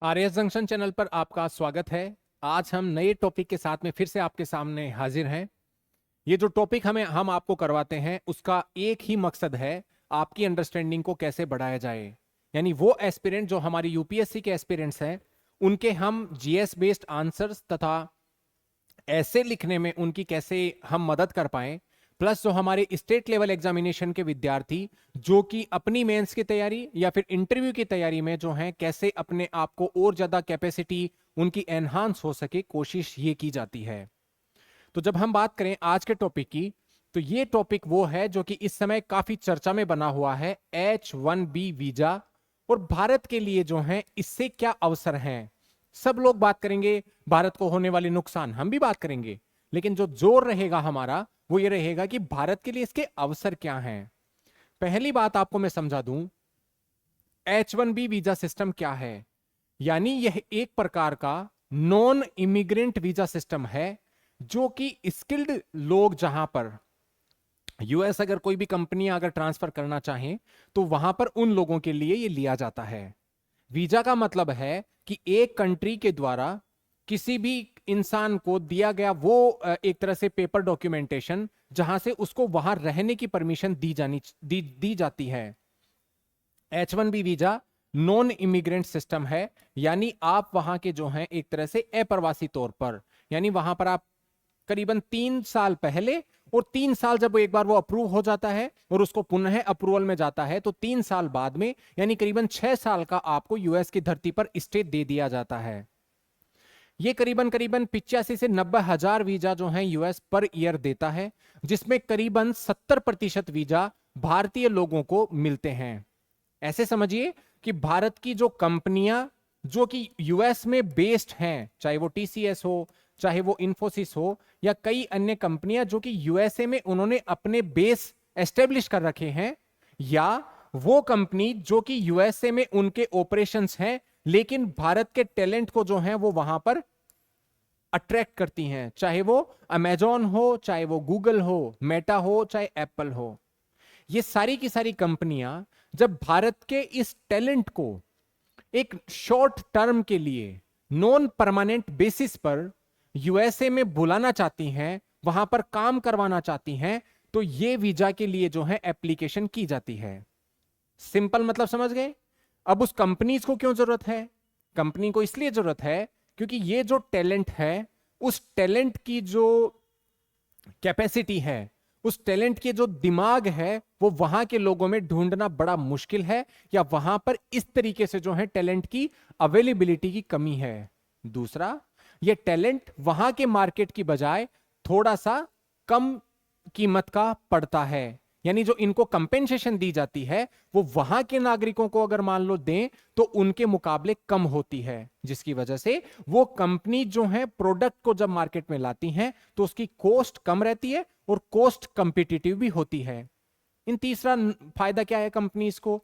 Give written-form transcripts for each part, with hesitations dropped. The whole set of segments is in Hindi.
आरएस जंक्शन चैनल पर आपका स्वागत है। आज हम नए टॉपिक के साथ में फिर से आपके सामने हाजिर हैं। ये जो टॉपिक हम आपको करवाते हैं उसका एक ही मकसद है, आपकी अंडरस्टैंडिंग को कैसे बढ़ाया जाए। यानी वो एस्पिरेंट जो हमारी यूपीएससी के एस्पिरेंट्स हैं, उनके हम जीएस बेस्ड आंसर्स तथा ऐसे लिखने में उनकी कैसे हम मदद कर पाए। प्लस जो हमारे स्टेट लेवल एग्जामिनेशन के विद्यार्थी जो कि अपनी मेंस की तैयारी या फिर इंटरव्यू की तैयारी में जो हैं, कैसे अपने आप को और ज्यादा कैपेसिटी उनकी एनहांस हो सके, कोशिश ये की जाती है। तो जब हम बात करें आज के टॉपिक की, तो ये टॉपिक वो है जो कि इस समय काफी चर्चा में बना हुआ है, H1B वीजा। और भारत के लिए जो है इससे क्या अवसर हैं, सब लोग बात करेंगे। भारत को होने वाले नुकसान हम भी बात करेंगे, लेकिन जो जोर रहेगा हमारा वो ये रहेगा कि भारत के लिए इसके अवसर क्या हैं। पहली बात आपको मैं समझा दूं, H1B वीजा सिस्टम क्या है। यानी यह एक प्रकार का नॉन इमिग्रेंट वीजा सिस्टम है, जो कि स्किल्ड लोग जहां पर यूएस अगर कोई भी कंपनी अगर ट्रांसफर करना चाहें तो वहां पर उन लोगों के लिए ये लिया जाता है। वीजा का मतलब है कि एक कंट्री के द्वारा किसी भी इंसान को दिया गया वो एक तरह से पेपर डॉक्यूमेंटेशन, जहां से उसको वहां रहने की परमिशन दी जाती है। H1B visa non immigrant system है। यानी आप वहां के जो हैं एक तरह से अप्रवासी तौर पर, यानी वहां पर आप करीबन 3 साल पहले और 3 साल जब एक बार वो अप्रूव हो जाता है और उसको पुनः अप्रूवल में जाता है, तो 3 साल बाद में यानी करीबन 6 साल का आपको यूएस की धरती पर स्टे दे दिया जाता है। ये करीबन करीबन 85 से 90 हजार वीजा जो है यूएस पर ईयर देता है, जिसमें करीबन 70% वीजा भारतीय लोगों को मिलते हैं। ऐसे समझिए कि भारत की जो कंपनियां जो कि यूएस में बेस्ड हैं, चाहे वो टीसीएस हो, चाहे वो इंफोसिस हो, या कई अन्य कंपनियां जो कि यूएसए में उन्होंने अपने बेस एस्टेब्लिश कर रखे हैं, या वो कंपनी जो कि यूएसए में उनके ऑपरेशंस हैं लेकिन भारत के टैलेंट को जो है वो वहां पर अट्रैक्ट करती हैं, चाहे वो अमेजॉन हो, चाहे वो गूगल हो, मेटा हो, चाहे एप्पल हो। ये सारी की सारी कंपनियां जब भारत के इस टैलेंट को एक शॉर्ट टर्म के लिए नॉन परमानेंट बेसिस पर यूएसए में बुलाना चाहती हैं, वहां पर काम करवाना चाहती हैं, तो ये वीजा के लिए जो है एप्लीकेशन की जाती है। सिंपल मतलब समझ गए। अब उस कंपनीज को क्यों जरूरत है? कंपनी को इसलिए जरूरत है क्योंकि ये जो टैलेंट है, उस टैलेंट की जो कैपेसिटी है, उस टैलेंट के जो दिमाग है, वो वहां के लोगों में ढूंढना बड़ा मुश्किल है, या वहां पर इस तरीके से जो है टैलेंट की अवेलेबिलिटी की कमी है। दूसरा, ये टैलेंट वहां के मार्केट की बजाय थोड़ा सा कम कीमत का पड़ता है। यानी जो इनको कंपेंसेशन दी जाती है वो वहां के नागरिकों को अगर मान लो दें तो उनके मुकाबले कम होती है, जिसकी वजह से वो कंपनी जो है प्रोडक्ट को जब मार्केट में लाती हैं तो उसकी कॉस्ट कम रहती है और कॉस्ट कंपिटिटिव भी होती है। इन तीसरा फायदा क्या है कंपनीज को?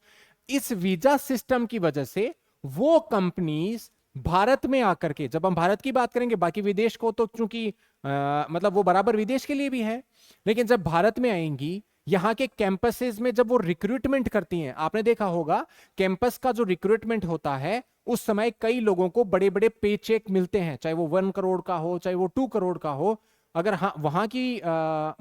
इस वीजा सिस्टम की वजह से वो कंपनीज भारत में आकर के, जब हम भारत की बात करेंगे, बाकी विदेश को तो चूंकि मतलब वो बराबर विदेश के लिए भी है, लेकिन जब भारत में आएंगी, यहां के कैंपसेस में जब वो रिक्रूटमेंट करती हैं, आपने देखा होगा कैंपस का जो रिक्रूटमेंट होता है उस समय कई लोगों को बड़े बड़े पे चेक मिलते हैं, चाहे वो 1 करोड़ का हो, चाहे वो 2 करोड़ का हो। अगर हाँ वहां की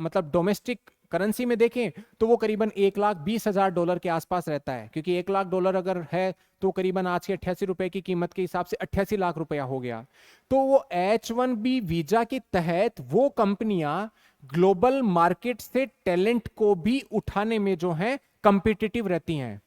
मतलब डोमेस्टिक करेंसी में देखें तो वो करीबन $1,20,000 के आसपास रहता है, क्योंकि $1,00,000 अगर है तो करीबन आज के 88 रुपए की कीमत के हिसाब से 88 लाख रुपया हो गया। तो वो H1B वीजा के तहत वो कंपनियां ग्लोबल मार्केट से टैलेंट को भी उठाने में जो है कंपिटिटिव रहती हैं।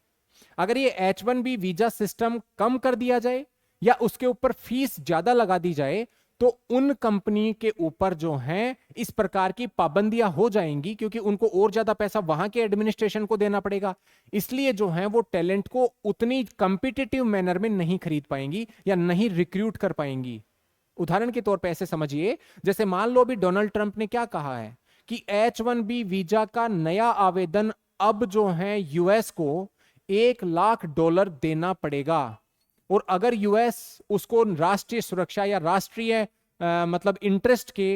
अगर ये H1B वीजा सिस्टम कम कर दिया जाए या उसके ऊपर फीस ज्यादा लगा दी जाए तो उन कंपनी के ऊपर जो है इस प्रकार की पाबंदियां हो जाएंगी, क्योंकि उनको और ज्यादा पैसा वहां के एडमिनिस्ट्रेशन को देना पड़ेगा। इसलिए जो है वो टैलेंट को उतनी कंपिटिटिव मैनर में नहीं खरीद पाएंगी या नहीं रिक्रूट कर पाएंगी। उदाहरण के तौर पे ऐसे समझिए, जैसे मान लो अभी डोनाल्ड ट्रंप ने क्या कहा है कि H1B वीजा का नया आवेदन अब जो है यूएस को $1,00,000 देना पड़ेगा। और अगर यूएस उसको राष्ट्रीय सुरक्षा या राष्ट्रीय मतलब इंटरेस्ट के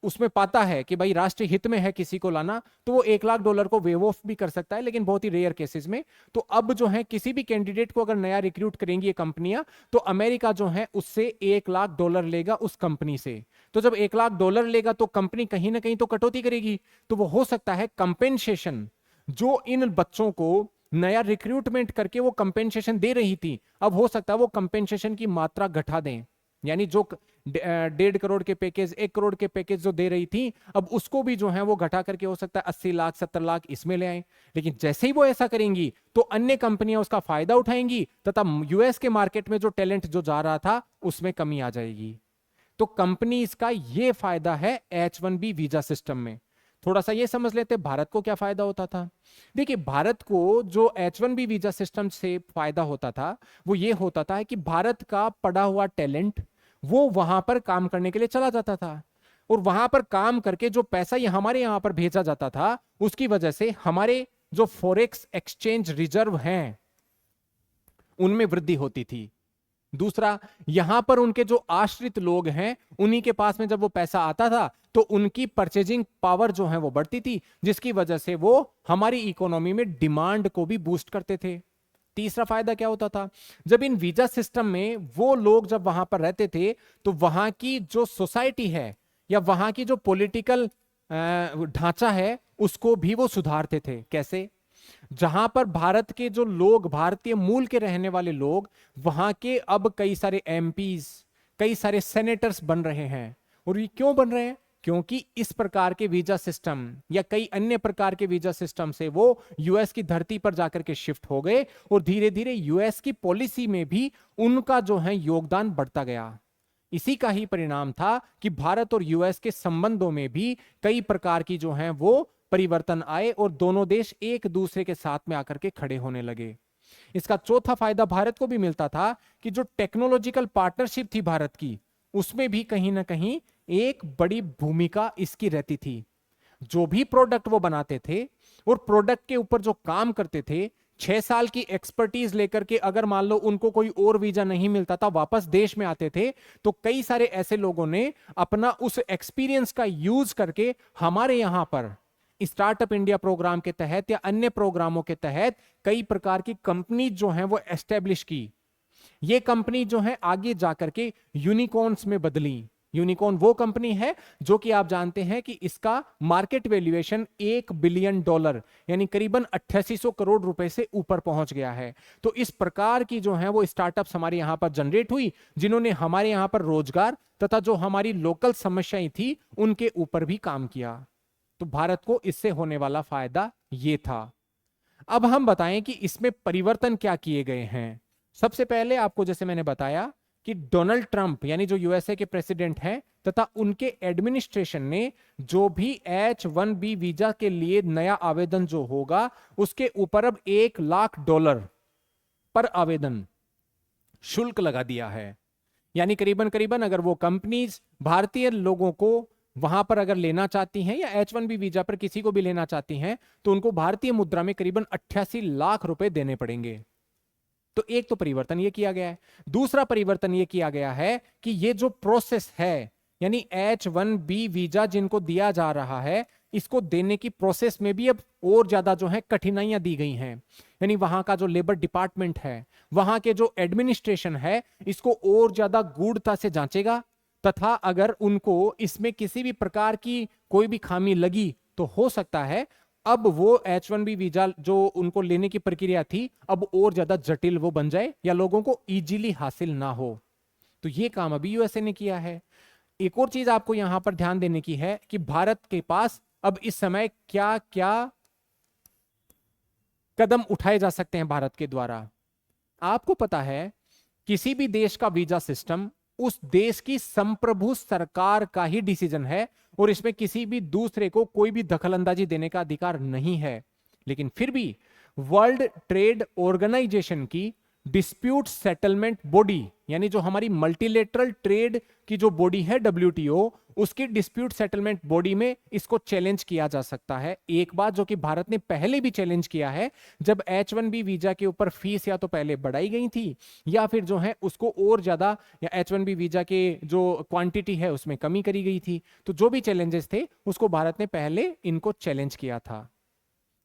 उसमें पाता है कि भाई राष्ट्रीय हित में है किसी को लाना, तो वो $1 लाख को वेव ऑफ भी कर सकता है, लेकिन बहुत ही रेयर केसेस में। तो अब जो है किसी भी कैंडिडेट को अगर नया रिक्रूट करेंगी ये कंपनियां, तो अमेरिका जो है उससे $1 लाख लेगा उस कंपनी से। तो जब $1 लाख लेगा तो कंपनी कहीं ना कहीं तो कटौती करेगी। तो वो हो सकता है कंपेंसेशन जो इन बच्चों को नया रिक्रूटमेंट करके वो कंपेंसेशन दे रही थी, अब हो सकता है वो कंपेंसेशन की मात्रा घटा दें। यानी जो 1.5 करोड़ के पैकेज, 1 करोड़ के पैकेज जो दे रही थी, अब उसको भी जो है वो घटा करके हो सकता है 80 लाख 70 लाख इसमें ले आए। लेकिन जैसे ही वो ऐसा करेंगी तो अन्य कंपनियां उसका फायदा उठाएंगी तथा यूएस के मार्केट में जो टैलेंट जो जा रहा था उसमें कमी आ जाएगी। तो कंपनीज का ये फायदा है H1B वीजा सिस्टम में। थोड़ा सा ये समझ लेते भारत को क्या फायदा होता था। देखिए, भारत को जो H1B वीजा सिस्टम से फायदा होता था वो ये होता था कि भारत का पड़ा हुआ टैलेंट वो वहां पर काम करने के लिए चला जाता था, और वहां पर काम करके जो पैसा ये हमारे यहां पर भेजा जाता था उसकी वजह से हमारे जो फॉरेक्स एक्सचेंज रिजर्व हैं उनमें वृद्धि होती थी। दूसरा, यहां पर उनके जो आश्रित लोग हैं उन्हीं के पास में जब वो पैसा आता था तो उनकी परचेजिंग पावर जो है वो बढ़ती थी, जिसकी वजह से वो हमारी इकोनॉमी में डिमांड को भी बूस्ट करते थे। तीसरा फायदा क्या होता था, जब इन वीजा सिस्टम में वो लोग जब वहां पर रहते थे तो वहां की जो सोसाइटी है या वहां की जो पॉलिटिकल ढांचा है उसको भी वो सुधारते थे। कैसे? जहां पर भारत के जो लोग, भारतीय मूल के रहने वाले लोग, वहां के अब कई सारे एमपीज, कई सारे सेनेटर्स बन रहे हैं। और ये क्यों बन रहे हैं? क्योंकि इस प्रकार के वीजा सिस्टम या कई अन्य प्रकार के वीजा सिस्टम से वो यूएस की धरती पर जाकर के शिफ्ट हो गए, और धीरे धीरे यूएस की पॉलिसी में भी उनका जो है योगदान बढ़ता गया। इसी का ही परिणाम था कि भारत और यूएस के संबंधों में भी कई प्रकार की जो है वो परिवर्तन आए और दोनों देश एक दूसरे के साथ में आकर के खड़े होने लगे। इसका चौथा फायदा भारत को भी मिलता था कि जो टेक्नोलॉजिकल पार्टनरशिप थी भारत की, उसमें भी कहीं ना कहीं एक बड़ी भूमिका इसकी रहती थी। जो भी प्रोडक्ट वो बनाते थे और प्रोडक्ट के ऊपर जो काम करते थे, 6 साल की एक्सपर्टीज लेकर के अगर मान लो उनको कोई और वीजा नहीं मिलता था, वापस देश में आते थे, तो कई सारे ऐसे लोगों ने अपना उस एक्सपीरियंस का यूज करके हमारे यहां पर स्टार्टअप इंडिया प्रोग्राम के तहत या अन्य प्रोग्रामों के तहत कई प्रकार की कंपनी जो हैं वो एस्टेब्लिश की। ये कंपनी जो है आगे जाकर के यूनिकॉर्न्स में बदली। यूनिकॉर्न वो कंपनी है जो कि आप जानते हैं कि इसका मार्केट वैल्यूएशन $1 बिलियन यानी करीबन 8800 करोड़ रुपए से ऊपर पहुंच गया है। तो इस प्रकार की जो है वो स्टार्टअप्स हमारे यहां पर जनरेट हुई, जिन्होंने हमारे यहां पर रोजगार तथा जो हमारी लोकल समस्याएं थी उनके ऊपर भी काम किया। तो भारत को इससे होने वाला फायदा ये था। अब हम बताएं कि इसमें परिवर्तन क्या किए गए हैं। सबसे पहले आपको जैसे मैंने बताया कि डोनाल्ड ट्रंप यानी जो यूएसए के प्रेसिडेंट हैं तथा उनके एडमिनिस्ट्रेशन ने जो भी H1B वीजा के लिए नया आवेदन जो होगा उसके ऊपर अब $1 लाख पर आवेदन शुल्क लगा दिया है। यानी करीबन करीबन अगर वो कंपनीज भारतीय लोगों को वहां पर अगर लेना चाहती हैं या H1B वीजा पर किसी को भी लेना चाहती हैं तो उनको भारतीय मुद्रा में करीबन 88 लाख रुपए देने पड़ेंगे। तो एक तो परिवर्तन ये किया गया है। दूसरा परिवर्तन ये किया गया है कि ये जो प्रोसेस है यानी H1B वीजा जिनको दिया जा रहा है, इसको देने की प्रोसेस में भी अब और ज्यादा जो है कठिनाइयां दी गई हैं। यानी वहां का जो लेबर डिपार्टमेंट है, वहां के जो एडमिनिस्ट्रेशन है, इसको और ज्यादा गूढ़ता से जांचेगा तथा अगर उनको इसमें किसी भी प्रकार की कोई भी खामी लगी तो हो सकता है अब वो H1B वीजा जो उनको लेने की प्रक्रिया थी अब और ज्यादा जटिल वो बन जाए या लोगों को इजीली हासिल ना हो। तो ये काम अभी यूएसए ने किया है। एक और चीज आपको यहां पर ध्यान देने की है कि भारत के पास अब इस समय क्या क्या कदम उठाए जा सकते हैं भारत के द्वारा। आपको पता है किसी भी देश का वीजा सिस्टम उस देश की संप्रभु सरकार का ही डिसीजन है और इसमें किसी भी दूसरे को कोई भी दखलंदाजी देने का अधिकार नहीं है। लेकिन फिर भी वर्ल्ड ट्रेड ऑर्गेनाइजेशन की डिस्प्यूट सेटलमेंट बॉडी, यानी जो हमारी मल्टीलेटरल ट्रेड की जो बॉडी है WTO, उसकी डिस्प्यूट सेटलमेंट बॉडी में इसको चैलेंज किया जा सकता है। एक बात जो कि भारत ने पहले भी चैलेंज किया है, जब H1B वीजा के ऊपर फीस या तो पहले बढ़ाई गई थी या फिर जो है उसको और ज्यादा, या H1B वीजा के जो क्वांटिटी है उसमें कमी करी गई थी। तो जो भी चैलेंजेस थे उसको भारत ने पहले इनको चैलेंज किया था।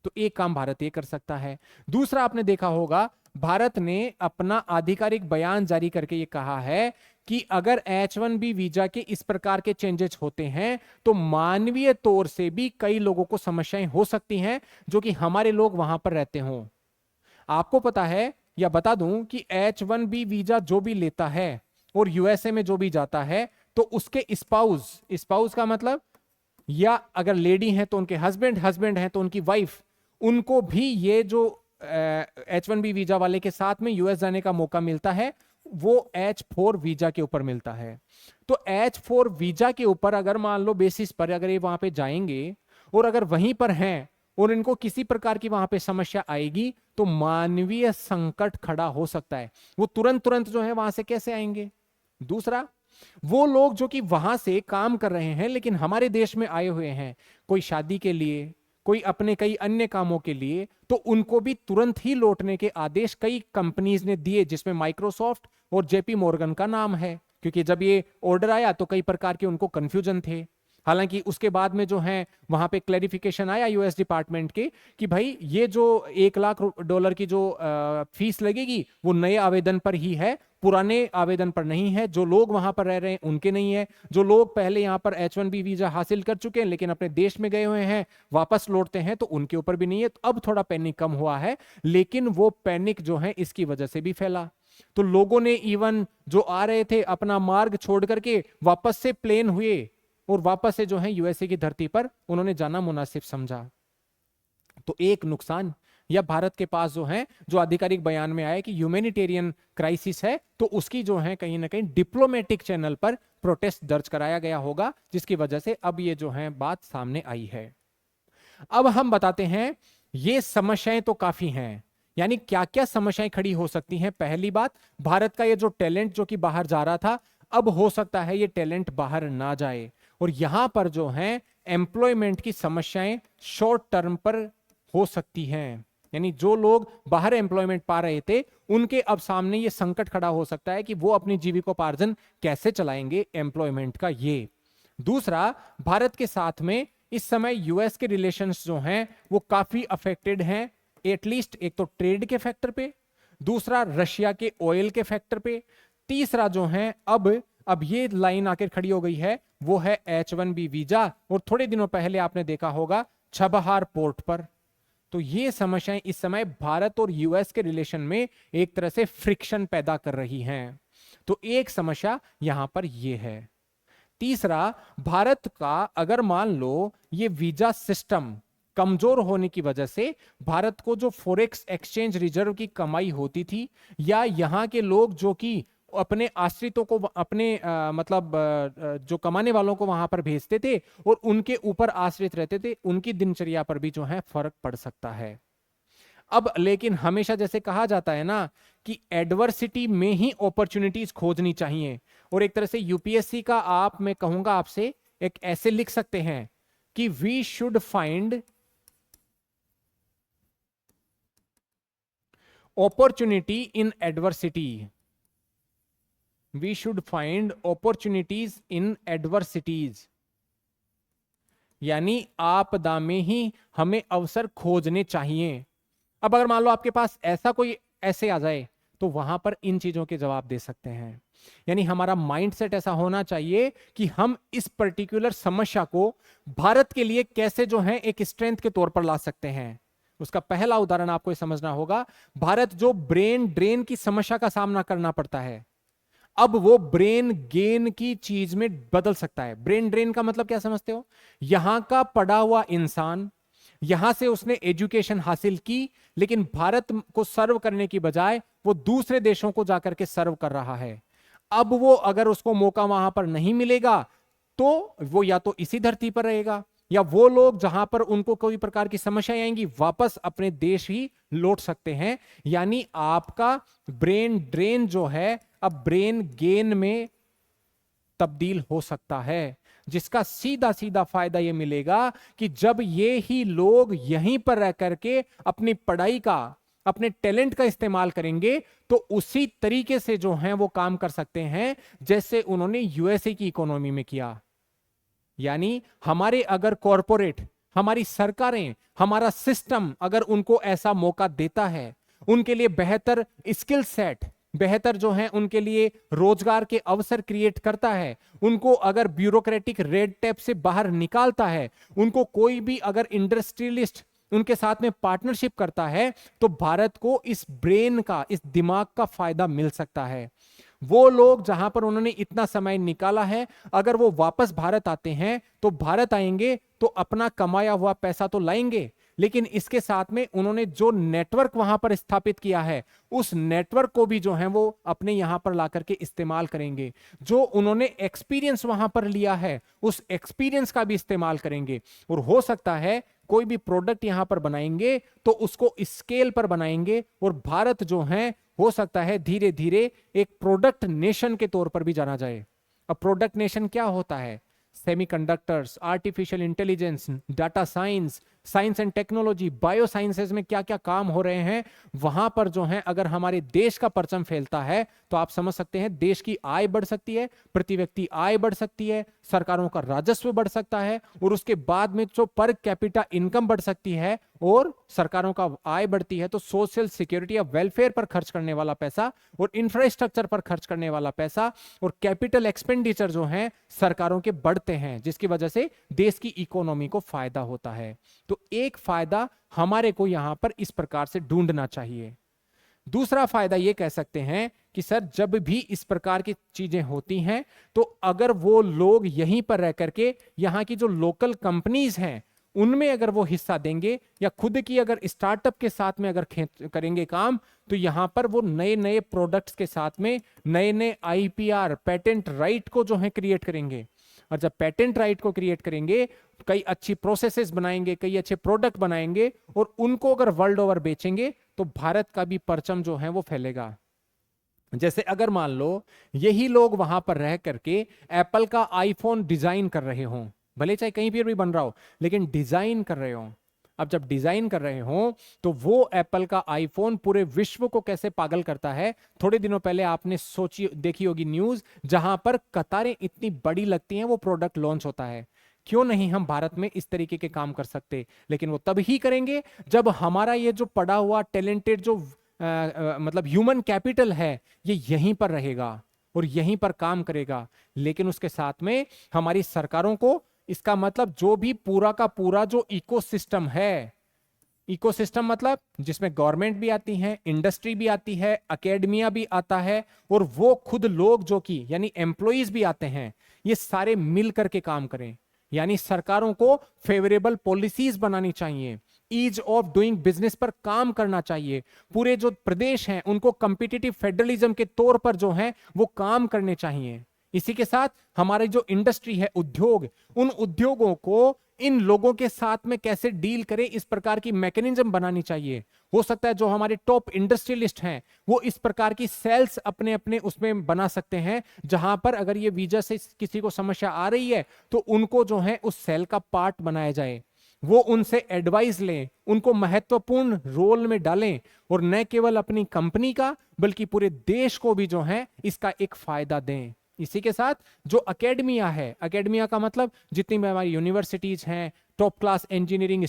तो एक काम भारत ये कर सकता है। दूसरा, आपने देखा होगा भारत ने अपना आधिकारिक बयान जारी करके ये कहा है कि अगर H1B वीजा के इस प्रकार के चेंजेस होते हैं तो मानवीय तौर से भी कई लोगों को समस्याएं हो सकती हैं जो कि हमारे लोग वहां पर रहते हों। आपको पता है, या बता दूं कि H1B वीजा जो भी लेता है और USA में जो भी जाता है तो उसके स्पाउस का मतलब, या अगर लेडी है तो उनके हस्बैंड है तो उनकी वाइफ, उनको भी ये जो H1B वीजा वाले के साथ में यूएस जाने का मौका मिलता है, वो H4 वीजा के ऊपर मिलता है। तो H4 वीजा के ऊपर अगर मान लो बेसिस पर अगर ये वहां पे जाएंगे और अगर वहीं पर हैं और इनको किसी प्रकार की वहां पे समस्या आएगी तो मानवीय संकट खड़ा हो सकता है। वो तुरंत जो है वहां से कैसे आएंगे? दूसरा, वो लोग जो कि वहां से काम कर रहे हैं लेकिन हमारे देश में आए हुए हैं, कोई शादी के लिए, कोई अपने कई अन्य कामों के लिए, तो उनको भी तुरंत ही लौटने के आदेश कई कंपनीज ने दिए, जिसमें माइक्रोसॉफ्ट और JP मॉर्गन का नाम है। क्योंकि जब ये ऑर्डर आया तो कई प्रकार के उनको कंफ्यूजन थे। हालांकि उसके बाद में जो है वहां पे क्लैरिफिकेशन आया यूएस डिपार्टमेंट के कि भाई ये जो $1 लाख की जो फीस लगेगी वो नए आवेदन पर ही है, पुराने आवेदन पर नहीं है। जो लोग वहां पर रह रहे हैं उनके नहीं है। जो लोग पहले यहां पर H1B वीजा हासिल कर चुके हैं लेकिन अपने देश में गए हुए हैं, वापस लौटते हैं, तो उनके ऊपर भी नहीं है। तो अब थोड़ा पैनिक कम हुआ है, लेकिन वो पैनिक जो है इसकी वजह से भी फैला। तो लोगों ने इवन जो आ रहे थे अपना मार्ग छोड़ करके वापस से प्लेन हुए और वापस से जो है USA की धरती पर उन्होंने जाना मुनासिब समझा। तो एक नुकसान, या भारत के पास जो है जो आधिकारिक बयान में आया कि ह्यूमैनिटेरियन क्राइसिस है, तो उसकी जो है कहीं ना कहीं डिप्लोमेटिक चैनल पर प्रोटेस्ट दर्ज कराया गया होगा, जिसकी वजह से अब ये जो है बात सामने आई है। अब हम बताते हैं, ये समस्याएं तो काफी हैं, यानी क्या क्या समस्याएं खड़ी हो सकती हैं। पहली बात, भारत का ये जो टैलेंट जो कि बाहर जा रहा था, अब हो सकता है ये टैलेंट बाहर ना जाए, और यहां पर जो है एम्प्लॉयमेंट की समस्याएं शॉर्ट टर्म पर हो सकती हैं। यानी जो लोग बाहर एम्प्लॉयमेंट पा रहे थे उनके अब सामने ये संकट खड़ा हो सकता है कि वो अपनी जीविकोपार्जन कैसे चलाएंगे एम्प्लॉयमेंट का। ये दूसरा, भारत के साथ में इस समय यूएस के रिलेशंस जो हैं वो काफी अफेक्टेड हैं, एटलीस्ट एक तो ट्रेड के फैक्टर पे, दूसरा रशिया के ऑयल के फैक्टर पे, तीसरा जो है अब ये लाइन आकर खड़ी हो गई है वो है H1B वीजा, और थोड़े दिनों पहले आपने देखा होगा छबहार पोर्ट पर। तो ये समस्याएं इस समय भारत और यूएस के रिलेशन में एक तरह से फ्रिक्शन पैदा कर रही हैं। तो एक समस्या यहां पर ये है। तीसरा, भारत का अगर मान लो ये वीजा सिस्टम कमजोर होने की वजह से भारत को जो फॉरेक्स एक्सचेंज रिजर्व की कमाई होती थी, या यहां के लोग जो कि अपने आश्रितों को अपने जो कमाने वालों को वहां पर भेजते थे और उनके ऊपर आश्रित रहते थे, उनकी दिनचर्या पर भी जो है फर्क पड़ सकता है। अब लेकिन हमेशा जैसे कहा जाता है ना कि एडवर्सिटी में ही अपॉर्चुनिटीज खोजनी चाहिए, और एक तरह से यूपीएससी का मैं कहूंगा आपसे एक ऐसे लिख सकते हैं कि we should find opportunity in adversity, we should find opportunities in adversities, यानी आपदा में ही हमें अवसर खोजने चाहिए। अब अगर मान लो आपके पास ऐसा कोई ऐसे आ जाए तो वहां पर इन चीजों के जवाब दे सकते हैं। यानी हमारा माइंडसेट ऐसा होना चाहिए कि हम इस पर्टिकुलर समस्या को भारत के लिए कैसे जो है एक स्ट्रेंथ के तौर पर ला सकते हैं। उसका पहला उदाहरण आपको समझना होगा, भारत जो ब्रेन ड्रेन की समस्या का सामना करना पड़ता है, अब वो ब्रेन गेन की चीज में बदल सकता है। ब्रेन ड्रेन का मतलब क्या समझते हो? यहां का पढ़ा हुआ इंसान, यहां से उसने एजुकेशन हासिल की, लेकिन भारत को सर्व करने की बजाय वो दूसरे देशों को जाकर के सर्व कर रहा है। अब वो अगर उसको मौका वहां पर नहीं मिलेगा तो वो या तो इसी धरती पर रहेगा या वो लोग जहां पर उनको कोई प्रकार की समस्या आएंगी वापस अपने देश ही लौट सकते हैं। यानी आपका ब्रेन ड्रेन जो है अब ब्रेन गेन में तब्दील हो सकता है, जिसका सीधा सीधा फायदा यह मिलेगा कि जब ये ही लोग यहीं पर रह करके अपनी पढ़ाई का, अपने टैलेंट का इस्तेमाल करेंगे तो उसी तरीके से जो है वो काम कर सकते हैं जैसे उन्होंने यूएसए की इकोनॉमी में किया। यानी हमारे अगर कॉरपोरेट, हमारी सरकारें, हमारा सिस्टम अगर उनको ऐसा मौका देता है, उनके लिए बेहतर स्किल सेट, बेहतर जो है उनके लिए रोजगार के अवसर क्रिएट करता है, उनको अगर ब्यूरोक्रेटिक रेड टेप से बाहर निकालता है, उनको कोई भी अगर इंडस्ट्रियलिस्ट उनके साथ में पार्टनरशिप करता है, तो भारत को इस ब्रेन का, इस दिमाग का फायदा मिल सकता है। वो लोग जहां पर उन्होंने इतना समय निकाला है, अगर वो वापस भारत आते हैं तो भारत आएंगे तो अपना कमाया हुआ पैसा तो लाएंगे, लेकिन इसके साथ में उन्होंने जो नेटवर्क वहां पर स्थापित किया है उस नेटवर्क को भी जो है वो अपने यहां पर ला करके इस्तेमाल करेंगे। जो उन्होंने एक्सपीरियंस वहां पर लिया है उस एक्सपीरियंस का भी इस्तेमाल करेंगे। और हो सकता है कोई भी प्रोडक्ट यहां पर बनाएंगे तो उसको स्केल पर बनाएंगे और भारत जो है हो सकता है धीरे धीरे एक प्रोडक्ट नेशन के तौर पर भी जाना जाए। अब प्रोडक्ट नेशन क्या होता है? Semiconductors, artificial intelligence, data science, science and technology, bio sciences में क्या क्या काम हो रहे हैं, वहां पर जो है अगर हमारे देश का परचम फैलता है तो आप समझ सकते हैं देश की आय बढ़ सकती है, प्रति व्यक्ति आय बढ़ सकती है, सरकारों का राजस्व बढ़ सकता है, और उसके बाद में जो पर कैपिटा इनकम बढ़ सकती है और सरकारों का आय बढ़ती है तो सोशल सिक्योरिटी या वेलफेयर पर खर्च करने वाला पैसा और इंफ्रास्ट्रक्चर पर खर्च करने वाला पैसा और कैपिटल एक्सपेंडिचर जो है सरकारों के बढ़ते हैं, जिसकी वजह से देश की इकोनॉमी को फायदा होता है। तो एक फायदा हमारे को यहां पर इस प्रकार से ढूंढना चाहिए। दूसरा फायदा यह कह सकते हैं कि सर जब भी इस प्रकार की चीजें होती हैं तो अगर वो लोग यहीं पर रह करके यहां की जो लोकल कंपनीज हैं उनमें अगर वो हिस्सा देंगे या खुद की अगर स्टार्टअप के साथ में अगर करेंगे काम, तो यहां पर वो नए नए प्रोडक्ट्स के साथ में नए नए आईपीआर, पेटेंट राइट को जो है क्रिएट करेंगे। और जब पेटेंट राइट को क्रिएट करेंगे, कई अच्छी प्रोसेसेस बनाएंगे, कई अच्छे प्रोडक्ट बनाएंगे और उनको अगर वर्ल्ड ओवर बेचेंगे तो भारत का भी परचम जो है वो फैलेगा। जैसे अगर मान लो यही लोग वहां पर रह करके एप्पल का आईफोन डिजाइन कर रहे हों, भले चाहे कहीं पर भी बन रहा हो लेकिन डिजाइन कर रहे हो, अब जब डिजाइन कर रहे हो तो वो एप्पल का आईफोन पूरे विश्व को कैसे पागल करता है। थोड़े दिनों पहले आपने सोची देखी होगी न्यूज, जहां पर कतारें इतनी बड़ी लगती हैं वो प्रोडक्ट लॉन्च होता है। क्यों नहीं हम भारत में इस तरीके के काम कर सकते? लेकिन वो तब ही करेंगे जब हमारा ये जो पड़ा हुआ टैलेंटेड जो मतलब ह्यूमन कैपिटल है ये यहीं पर रहेगा और यहीं पर काम करेगा। लेकिन उसके साथ में हमारी सरकारों को, इसका मतलब जो भी पूरा का पूरा जो इकोसिस्टम है, इकोसिस्टम मतलब जिसमें गवर्नमेंट भी आती है, इंडस्ट्री भी आती है, एकेडमिया भी आता है और वो खुद लोग जो कि यानी एम्प्लॉइज भी आते हैं, ये सारे मिल करके काम करें। यानी सरकारों को फेवरेबल पॉलिसीज बनानी चाहिए, ईज ऑफ डूइंग बिजनेस पर काम करना चाहिए, पूरे जो प्रदेश हैं उनको कॉम्पिटिटिव फेडरलिज्म के तौर पर जो है वो काम करने चाहिए। इसी के साथ हमारी जो इंडस्ट्री है, उद्योग, उन उद्योगों को इन लोगों के साथ में कैसे डील करें इस प्रकार की मैकेनिज्म बनानी चाहिए। हो सकता है जो हमारे टॉप इंडस्ट्रियलिस्ट हैं वो इस प्रकार की सेल्स अपने अपने उसमें बना सकते हैं, जहां पर अगर ये वीजा से किसी को समस्या आ रही है तो उनको जो है उस सेल का पार्ट बनाया जाए, वो उनसे एडवाइस लें, उनको महत्वपूर्ण रोल में डालें और न केवल अपनी कंपनी का बल्कि पूरे देश को भी जो है इसका एक फायदा दें। इसी के साथ जो एकेडमिया है, एकेडमिया का मतलब जितनी भी हमारी यूनिवर्सिटीज हैं, टॉप क्लास इंजीनियरिंग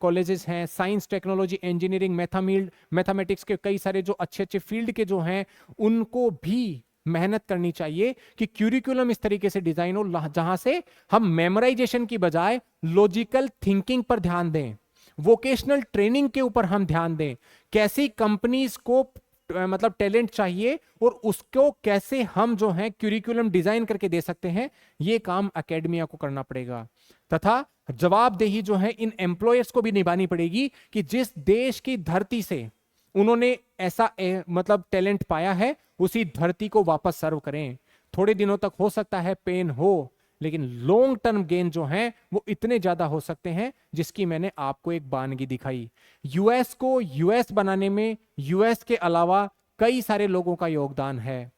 कॉलेजेस हैं, साइंस टेक्नोलॉजी इंजीनियरिंग मैथमेटिक्स के कई सारे जो अच्छे अच्छे फील्ड के जो हैं, उनको भी मेहनत करनी चाहिए कि क्यूरिकुलम इस तरीके से डिजाइन हो जहां से हम मेमोराइजेशन की बजाय लॉजिकल थिंकिंग पर ध्यान दें, वोकेशनल ट्रेनिंग के ऊपर हम ध्यान दें, कैसी कंपनीज को मतलब टैलेंट चाहिए और उसको कैसे हम जो है क्यूरिकुलम डिजाइन करके दे सकते हैं, ये काम एकेडमिया को करना पड़ेगा। तथा जवाबदेही जो है इन एम्प्लॉयर्स को भी निभानी पड़ेगी कि जिस देश की धरती से उन्होंने ऐसा मतलब टैलेंट पाया है उसी धरती को वापस सर्व करें। थोड़े दिनों तक हो सकता है पेन हो, लेकिन लॉन्ग टर्म गेन जो है वो इतने ज्यादा हो सकते हैं, जिसकी मैंने आपको एक बानगी दिखाई। यूएस को यूएस बनाने में यूएस के अलावा कई सारे लोगों का योगदान है,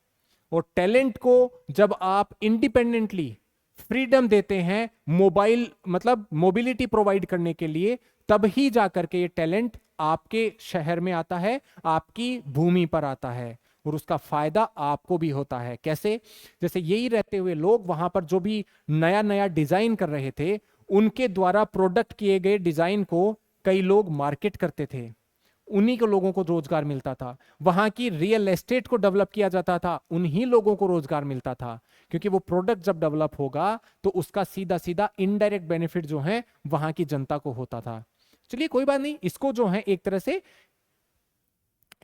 और टैलेंट को जब आप इंडिपेंडेंटली फ्रीडम देते हैं मोबिलिटी प्रोवाइड करने के लिए, तब ही जाकर के ये टैलेंट आपके शहर में आता है, आपकी भूमि पर आता है, और उसका फायदा आपको भी होता है। कैसे? जैसे यही रहते हुए लोग वहां पर जो भी नया नया डिजाइन कर रहे थे, उनके द्वारा प्रोडक्ट किए गए डिजाइन को कई लोग मार्केट करते थे, उन्हीं के लोगों को रोजगार मिलता था। वहां की रियल एस्टेट को डेवलप किया जाता था, उन्हीं लोगों को रोजगार मिलता था, क्योंकि वो प्रोडक्ट जब डेवलप होगा तो उसका सीधा सीधा इनडायरेक्ट बेनिफिट जो है वहां की जनता को होता था। चलिए कोई बात नहीं, इसको जो है एक तरह से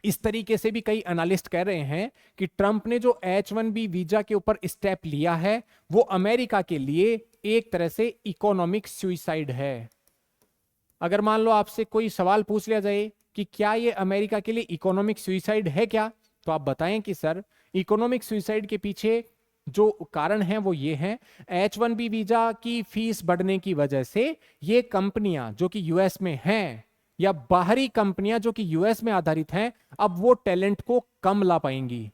इस तरीके से भी कई एनालिस्ट कह रहे हैं कि ट्रंप ने जो H1B वीजा के ऊपर स्टेप लिया है वो अमेरिका के लिए एक तरह से इकोनॉमिक सुइसाइड है। अगर मान लो आपसे कोई सवाल पूछ लिया जाए कि क्या ये अमेरिका के लिए इकोनॉमिक सुइसाइड है क्या, तो आप बताएं कि सर इकोनॉमिक सुइसाइड के पीछे जो कारण है वो ये है, H1B वीजा की फीस बढ़ने की वजह से ये कंपनियां जो कि यूएस में हैं, या बाहरी कंपनियां जो कि यूएस में आधारित हैं, अब वो टैलेंट को कम ला पाएंगी।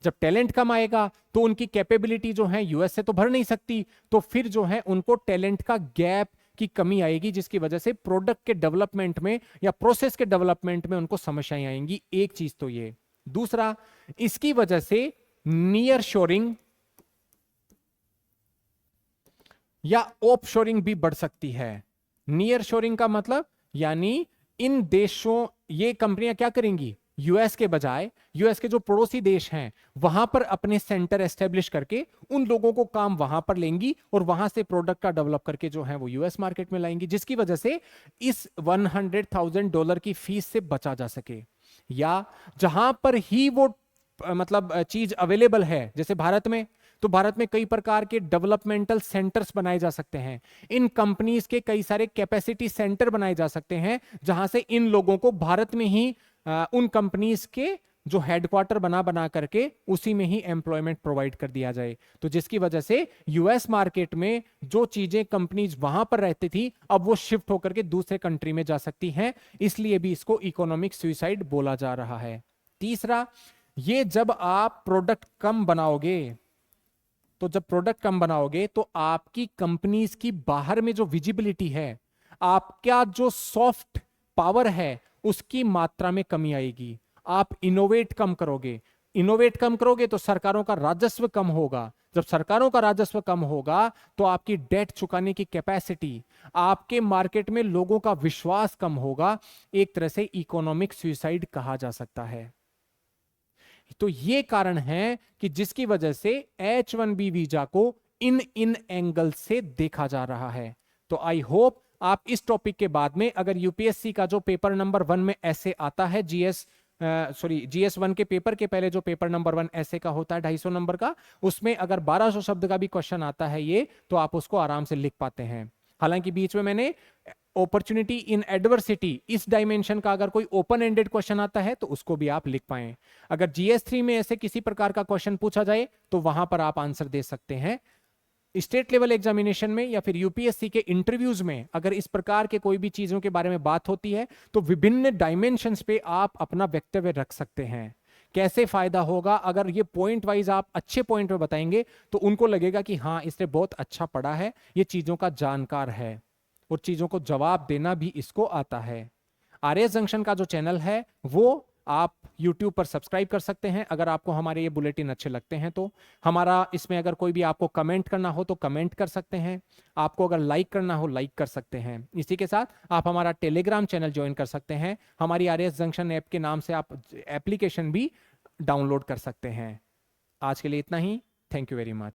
जब टैलेंट कम आएगा तो उनकी कैपेबिलिटी जो है यूएस से तो भर नहीं सकती, तो फिर जो है उनको टैलेंट का गैप की कमी आएगी, जिसकी वजह से प्रोडक्ट के डेवलपमेंट में या प्रोसेस के डेवलपमेंट में उनको समस्याएं आएंगी। एक चीज तो ये। दूसरा, इसकी वजह से नियर शोरिंग या ऑफशोरिंग भी बढ़ सकती है। नियर शोरिंग का मतलब यानी इन देशों, ये कंपनियां क्या करेंगी, यूएस के बजाय यूएस के जो पड़ोसी देश हैं वहां पर अपने सेंटर एस्टेब्लिश करके उन लोगों को काम वहां पर लेंगी और वहां से प्रोडक्ट का डेवलप करके जो है वो यूएस मार्केट में लाएंगी, जिसकी वजह से इस $100,000 की फीस से बचा जा सके। या जहां पर ही वो चीज अवेलेबल है, जैसे भारत में, तो भारत में कई प्रकार के डेवलपमेंटल सेंटर्स बनाए जा सकते हैं। इन कंपनीज के कई सारे कैपेसिटी सेंटर बनाए जा सकते हैं, जहां से इन लोगों को भारत में ही उन कंपनीज के जो हेडक्वार्टर बना बना करके उसी में ही एम्प्लॉयमेंट प्रोवाइड कर दिया जाए। तो जिसकी वजह से यूएस मार्केट में जो चीजें कंपनीज वहां पर रहती थी, अब वो शिफ्ट होकर के दूसरे कंट्री में जा सकती हैं, इसलिए भी इसको इकोनॉमिक सुइसाइड बोला जा रहा है। तीसरा, ये जब आप प्रोडक्ट कम बनाओगे, तो जब प्रोडक्ट कम बनाओगे तो आपकी कंपनीज की बाहर में जो विजिबिलिटी है, आपका जो सॉफ्ट पावर है, उसकी मात्रा में कमी आएगी। आप इनोवेट कम करोगे तो सरकारों का राजस्व कम होगा। जब सरकारों का राजस्व कम होगा तो आपकी डेट चुकाने की कैपेसिटी, आपके मार्केट में लोगों का विश्वास कम होगा। एक तरह से इकोनॉमिक सुइसाइड कहा जा सकता है। तो ये कारण है कि जिसकी वजह से H1B वीजा को इन एंगल से देखा जा रहा है। तो आई होप आप इस टॉपिक के बाद में, अगर यूपीएससी का जो पेपर नंबर 1 में ऐसे आता है, GS1 के पेपर के पहले जो पेपर नंबर 1 ऐसे का होता है 250 नंबर का, उसमें अगर 1200 शब्द का भी क्वेश्चन आता है ये, तो आप उसको आराम से लिख पाते हैं। हालांकि बीच में मैंने अपॉर्चुनिटी इन एडवर्सिटी, इस डायमेंशन का अगर कोई ओपन एंडेड क्वेश्चन आता है तो उसको भी आप लिख पाएं। अगर GS3 में ऐसे किसी प्रकार का क्वेश्चन पूछा जाए तो वहां पर आप आंसर दे सकते हैं। स्टेट लेवल एग्जामिनेशन में या फिर यूपीएससी के इंटरव्यूज में अगर इस प्रकार के कोई भी चीजों के बारे में बात होती है तो विभिन्न डायमेंशंस पे आप अपना वक्तव्य रख सकते हैं। कैसे फायदा होगा, अगर ये पॉइंट वाइज आप अच्छे पॉइंट पे बताएंगे तो उनको लगेगा कि हाँ, इसने बहुत अच्छा पढ़ा है, ये चीजों का जानकार है और चीजों को जवाब देना भी इसको आता है। आरएस जंक्शन का जो चैनल है वो आप YouTube पर सब्सक्राइब कर सकते हैं अगर आपको हमारे ये बुलेटिन अच्छे लगते हैं तो। हमारा इसमें अगर कोई भी आपको कमेंट करना हो तो कमेंट कर सकते हैं, आपको अगर लाइक करना हो लाइक कर सकते हैं। इसी के साथ आप हमारा टेलीग्राम चैनल ज्वाइन कर सकते हैं। हमारी आरएस जंक्शन ऐप के नाम से आप एप्लीकेशन भी डाउनलोड कर सकते हैं। आज के लिए इतना ही। Thank you very much.